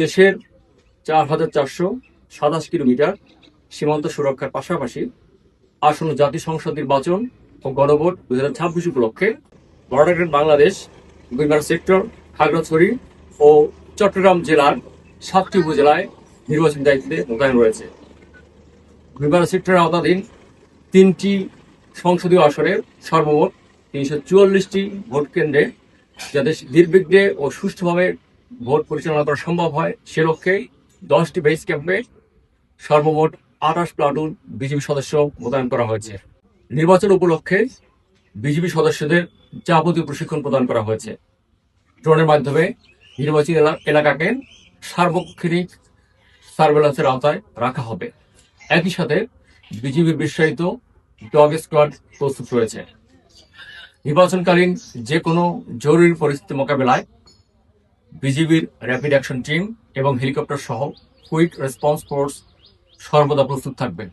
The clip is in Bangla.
দেশের ৪,৪২৭ কিলোমিটার সীমান্ত সুরক্ষার পাশাপাশি আসন্ন জাতীয় সংসদ নির্বাচন ও গণভোট 2026 উপলক্ষে বর্ডার বাংলাদেশ গুইমারা সেক্টর, খাগড়াছড়ি ও চট্টগ্রাম জেলার 7টি উপজেলায় নির্বাচন দায়িত্বে মোতায়েন রয়েছে। গুইমারা সেক্টরের আওতাধীন 3টি সংসদীয় আসনের সর্বমোট 344টি ভোট কেন্দ্রে যাতে নির্বিঘ্নে ও সুষ্ঠুভাবে ভোট পরিচালনা করা সম্ভব হয় সে লক্ষ্যে 10টি বেস ক্যাম্পে সর্বমোট 28 প্লাটুন বিজিবি সদস্য মোতায়েন করা হয়েছে। নির্বাচন উপলক্ষে বিজিবি সদস্যদের যাবতীয় প্রশিক্ষণ প্রদান করা হয়েছে। ড্রোনের মাধ্যমে নির্বাচনী এলাকাকে সার্বক্ষণিক সার্ভেলেন্সের আওতায় রাখা হবে। একই সাথে বিজিবির বিস্তারিত ডগ স্কোয়াড প্রস্তুত রয়েছে। নির্বাচনকালীন যে কোনো জরুরি পরিস্থিতি মোকাবেলায় বিজিবির র্যাপিড অ্যাকশন টিম এবং হেলিকপ্টার সহ কুইক রেসপন্স ফোর্স সর্বদা প্রস্তুত থাকবে।